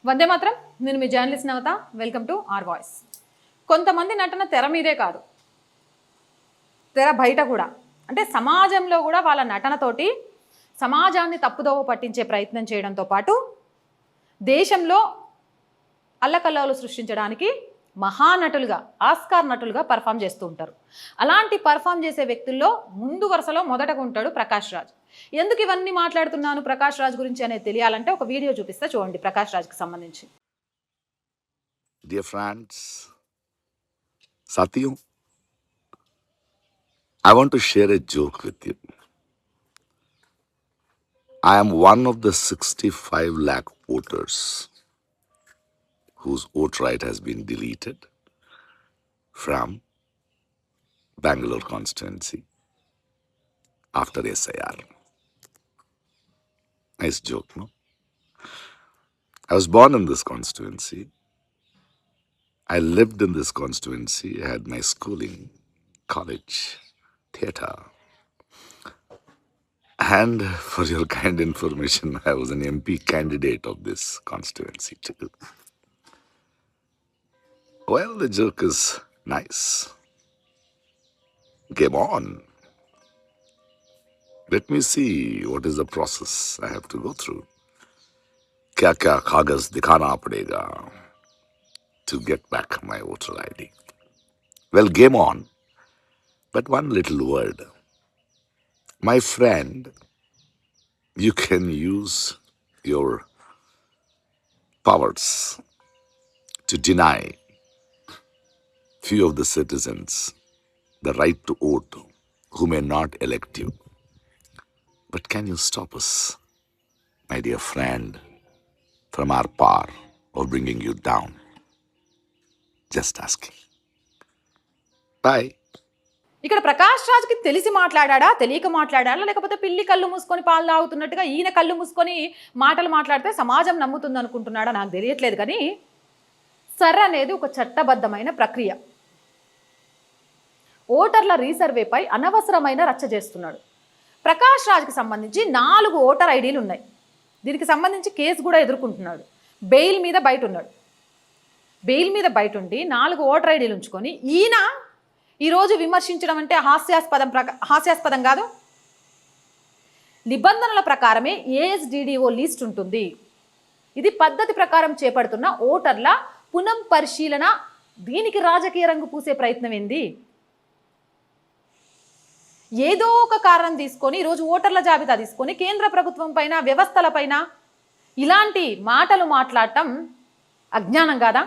వందే మాత్రం. నేను మీ journalist Navatha. Welcome to R Voice. కొంతమంది నటన తెర మీదే కాదు, తెర బయట కూడా, అంటే సమాజంలో కూడా వాళ్ళ నటనతోటి సమాజాన్ని తప్పుదోవ పట్టించే ప్రయత్నం చేయడంతో పాటు దేశంలో అల్లకల్లోలు సృష్టించడానికి మహానటులుగా, ఆస్కార్ నటులుగా పర్ఫామ్ చేస్తూ ఉంటారు. అలాంటి పర్ఫామ్ చేసే వ్యక్తుల్లో ముందు వరుసలో మొదటగా ఉంటాడు ప్రకాష్ రాజ్. ఎందుకు ఇవన్నీ మాట్లాడుతున్నాను ప్రకాష్ రాజ్ గురించి అనేది తెలియాలంటే ఒక వీడియో చూపిస్తే చూడండి ప్రకాష్ రాజ్కి సంబంధించి. Dear friends, Satyu, I want to share a joke with you. I am one of the 65 lakh voters whose vote right has been deleted from Bangalore constituency after SIR. Nice joke, no? I was born in this constituency. I lived in this constituency. I had my schooling, college, theatre. And for your kind information, I was an MP candidate of this constituency too. Well, the joke is nice. Game on. Let me see what is the process I have to go through. क्या क्या कागज दिखाना पड़ेगा to get back my voter ID. Well, game on. But one little word. My friend, you can use your powers to deny few of the citizens the right to vote who may not elect you. But can you stop us, my dear friend, from our power of bringing you down? Just asking. Bye. ఇక్కడ ప్రకాష్ రాజ్కి తెలిసి మాట్లాడా, తెలియక మాట్లాడా, లేకపోతే పిల్లి కళ్ళు మూసుకొని పాలు తాగుతున్నట్టుగా ఈయన కళ్ళు మూసుకొని మాటలు మాట్లాడితే సమాజం నమ్ముతుంది అనుకుంటున్నాడా నాకు తెలియట్లేదు. కానీ సర్ అనేది ఒక చట్టబద్ధమైన ప్రక్రియ. ఓటర్ల రీసర్వేపై అనవసరమైన రచ్చ చేస్తున్నాడు. ప్రకాష్ రాజ్కి సంబంధించి 4 ఓటర్ ఐడీలు ఉన్నాయి. దీనికి సంబంధించి కేసు కూడా ఎదుర్కొంటున్నాడు. బెయిల్ మీద బయట ఉన్నాడు. బెయిల్ మీద బయట ఉండి 4 ఓటర్ ఐడీలు ఉంచుకొని ఈయన ఈరోజు విమర్శించడం అంటే హాస్యాస్పదం కాదు. నిబంధనల ప్రకారమే ఏఎస్డిడిఓ లిస్ట్ ఉంటుంది. ఇది పద్ధతి ప్రకారం చేపడుతున్న ఓటర్ల పునః పరిశీలన. దీనికి రాజకీయ రంగు పూసే ప్రయత్నం ఏంది? ఏదో ఒక కారణం తీసుకొని ఈరోజు ఓటర్ల జాబితా తీసుకొని కేంద్ర ప్రభుత్వం పైన, వ్యవస్థలపైన ఇలాంటి మాటలు మాట్లాడటం అజ్ఞానం కాదా?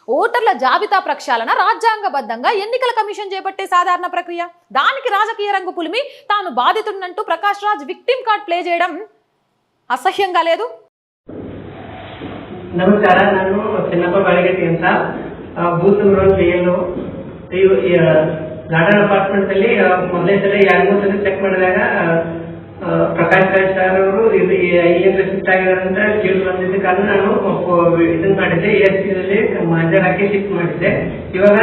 ఓటర్ల జాబితా ప్రక్షాళన రాజ్యాంగబద్ధంగా ఎన్నికల కమిషన్ చేపట్టే సాధారణ ప్రక్రియ. దానికి రాజకీయ రంగు పులిమి తాను బాధితుడినంటూ Prakash Raj victim card play చేయడం అసహ్యంగా లేదు? ನಮಸ್ಕಾರ. ನಾನು ಚಿನ್ನಪ್ಪ ಬಾಳಿಗಟ್ಟಿ ಅಂತ ಬೂತ್ ನಂಬರ್ 1 ಗಾರ್ಡನ್ ಅಪಾರ್ಟ್ಮೆಂಟ್ ಅಲ್ಲಿ ಮೊದಲನೇ ಸಲ 2-3 ಸಲ ಚೆಕ್ ಮಾಡಿದಾಗ ಪ್ರಕಾಶ್ ರಾಜ್ ಸರ್ ಅವರು ಇಲ್ಲಿಂದ ಶಿಫ್ಟ್ ಆಗಿದ್ದಾರೆ ಅಂತ ಕೇಳಿ ಬಂದಿದ್ದ ಕಾರಣ ನಾನು ಇದನ್ನ ಮಾಡಿದ್ದೆ. ESPದಲ್ಲಿ ಮಾಜರ್ ಹಾಕಿ ಶಿಫ್ಟ್ ಮಾಡಿದ್ದೆ. ಇವಾಗ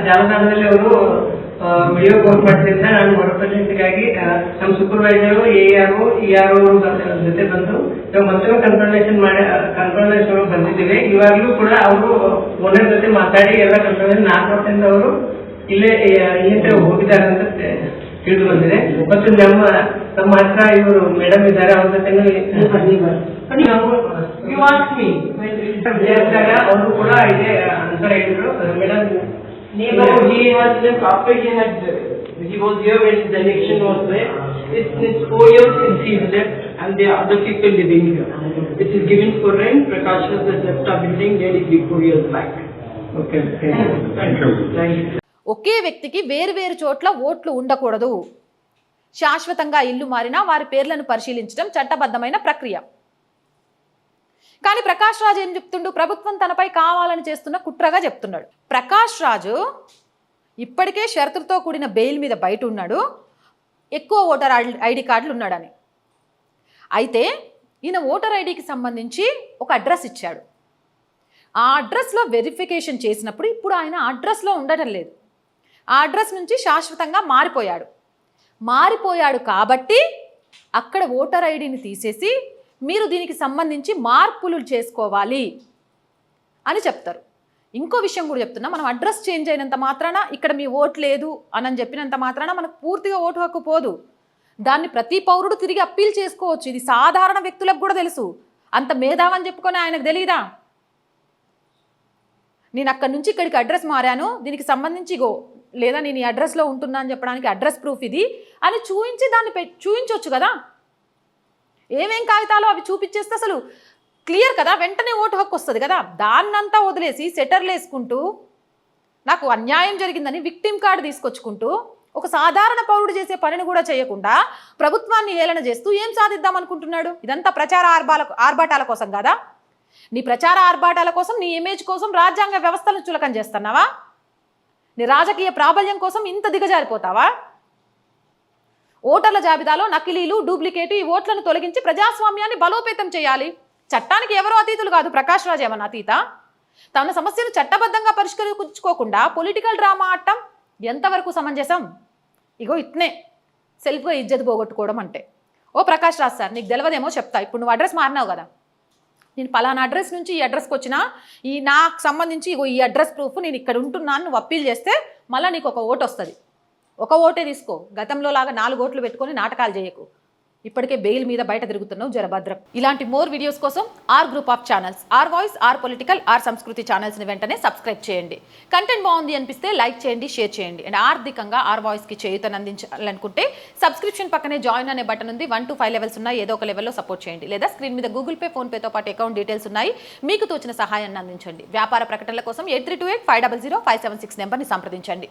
ಜಾಲತಾಣದಲ್ಲಿ ಅವರು ವಿಡಿಯೋ ಪೋಸ್ಟ್ ಮಾಡಿದ್ರಿಂದ ನಾನು ಮರುಪರಿಶೀಲನೆಗಾಗಿ ನಮ್ಮ ಸೂಪರ್ವೈಸರು ERO ಜೊತೆ ಬಂದು ಇವಾಗ ಮತ್ತೊಮ್ಮೆ ಕನ್ಫರ್ಮೇಶನ್ ಬಂದಿದ್ದೀವಿ. ಇವಾಗಲೂ ಕೂಡ ಅವರು ಓನರ್ ಜೊತೆ ಮಾತಾಡಿ ಎಲ್ಲ ಕನ್ಫರ್ಮೇಶನ್ 4 ಅವರು ಇಲ್ಲೇ ಹೋಗಿದ್ದಾರೆ ಅಂತ ತಿಳಿದು ಬಂದಿದೆ. ಮತ್ತು ನಮ್ಮ ಹತ್ರ ಇವರು ಮೇಡಮ್ ಇದ್ದಾರೆ, ಅವ್ರ ಜೊತೆ ಅವರು ಕೂಡ ಇದೆ ಅಂತ ಹೇಳಿದ್ರು. Madam he was here when the election was there. It's 4 years since he left and there are other people living here. It is given for rent. Prakash has left our building nearly 4 years back. Okay. Thank you. ఒకే వ్యక్తికి వేరువేరు చోట్ల ఓట్లు ఉండకూడదు. శాశ్వతంగా ఇల్లు మారినా వారి పేర్లను పరిశీలించడం చట్టబద్ధమైన ప్రక్రియ. కానీ ప్రకాష్ రాజ్ ఏం చెప్తుండు? ప్రభుత్వం తనపై కావాలని చేస్తున్న కుట్రగా చెప్తున్నాడు. ప్రకాష్ రాజు ఇప్పటికే షరతులతో కూడిన బెయిల్ మీద బయట ఉన్నాడు. ఎక్కువ ఓటర్ ఐడి కార్డులు ఉన్నాడని. అయితే ఈయన ఓటర్ ఐడికి సంబంధించి ఒక అడ్రస్ ఇచ్చాడు. ఆ అడ్రస్లో వెరిఫికేషన్ చేసినప్పుడు ఇప్పుడు ఆయన అడ్రస్లో ఉండటం లేదు, ఆ అడ్రస్ నుంచి శాశ్వతంగా మారిపోయాడు కాబట్టి అక్కడ ఓటర్ ఐడిని తీసేసి మీరు దీనికి సంబంధించి మార్పులు చేసుకోవాలి అని చెప్తారు. ఇంకో విషయం కూడా చెప్తున్నా, మనం అడ్రస్ చేంజ్ అయినంత మాత్రాన ఇక్కడ మీ ఓటు లేదు అని చెప్పినంత మాత్రాన మనకు పూర్తిగా ఓటు హక్కు పోదు. దాన్ని ప్రతి పౌరుడు తిరిగి అప్పీల్ చేసుకోవచ్చు. ఇది సాధారణ వ్యక్తులకు కూడా తెలుసు. అంత మేధావని చెప్పుకొని ఆయనకు తెలియదా? నేను అక్కడి నుంచి ఇక్కడికి అడ్రస్ మారాను, దీనికి సంబంధించి లేదా నేను ఈ అడ్రస్లో ఉంటున్నా అని చెప్పడానికి అడ్రస్ ప్రూఫ్ ఇది అని చూపించి దాన్ని చూపించవచ్చు కదా. ఏమేం కాగితాలు అవి చూపించేస్తే అసలు క్లియర్ కదా, వెంటనే ఓటు హక్కు వస్తుంది కదా. దాన్నంతా వదిలేసి సెటర్లు వేసుకుంటూ నాకు అన్యాయం జరిగిందని విక్టిమ్ కార్డు తీసుకొచ్చుకుంటూ ఒక సాధారణ పౌరుడు చేసే పనిని కూడా చేయకుండా ప్రభుత్వాన్ని హేళన చేస్తూ ఏం సాధిద్దాం అనుకుంటున్నాడు? ఇదంతా ప్రచార ఆర్భాటాల కోసం కదా. నీ ప్రచార ఆర్భాటాల కోసం, నీ ఇమేజ్ కోసం రాజ్యాంగ వ్యవస్థలను చులకన చేస్తున్నావా? నీ రాజకీయ ప్రాబల్యం కోసం ఇంత దిగజారిపోతావా? ఓటర్ల జాబితాలో నకిలీలు, డూప్లికేటు ఈ ఓట్లను తొలగించి ప్రజాస్వామ్యాన్ని బలోపేతం చేయాలి. చట్టానికి ఎవరో అతీతులు కాదు. ప్రకాష్ రాజ్ ఏమన్నా అతీత? తన సమస్యను చట్టబద్ధంగా పరిష్కరించుకోకుండా పొలిటికల్ డ్రామా ఆడటం ఎంతవరకు సమంజసం? ఇగో ఇట్నే సెల్ఫ్గా ఇజ్జత్ పోగొట్టుకోవడం అంటే. ఓ ప్రకాష్ రాజ్ సార్, నీకు తెలియదేమో చెప్తా. ఇప్పుడు నువ్వు అడ్రస్ మారినావు కదా, నేను పలానా అడ్రస్ నుంచి ఈ అడ్రస్కి వచ్చినా, ఈ నాకు సంబంధించి ఇగో ఈ అడ్రస్ ప్రూఫ్ నేను ఇక్కడ ఉంటున్నాను నువ్వు అప్పీల్ చేస్తే మళ్ళీ నీకు ఒక ఓటు వస్తుంది. ఒక ఓటే తీసుకో. గతంలో లాగా 4 ఓట్లు పెట్టుకొని నాటకాలు చేయకు. ఇప్పటికే బెయిల్ మీద బయట తిరుగుతున్నావు, జరభద్రం. ఇలాంటి మోర్ వీడియోస్ కోసం our group of channels, our voice, our political, our Sanskriti ఛానల్స్ని వెంటనే సబ్స్క్రైబ్ చేయండి. కంటెంట్ బాగుంది అనిపిస్తే లైక్ చేయండి, షేర్ చేయండి. అండ్ ఆర్థికంగా ఆర్ వాయిస్కి చేయూతను అందించాలనుకుంటే సబ్స్క్రిప్షన్ పక్కనే జాయిన్ అనే బటన్ ఉంది. 1 to 5 లెవెల్స్ ఉన్నాయి. ఏదో ఒక లెవెల్లో సపోర్ట్ చేయండి. లేదా స్క్రీన్ మీద గూగుల్ పే, ఫోన్పేతో పాటు అకౌంట్ డీటెయిల్స్ ఉన్నాయి. మీకు తోచిన సహాయాన్ని అందించండి. వ్యాపార ప్రకటనల కోసం 8328 500 576 నెంబర్ని సంప్రదించండి.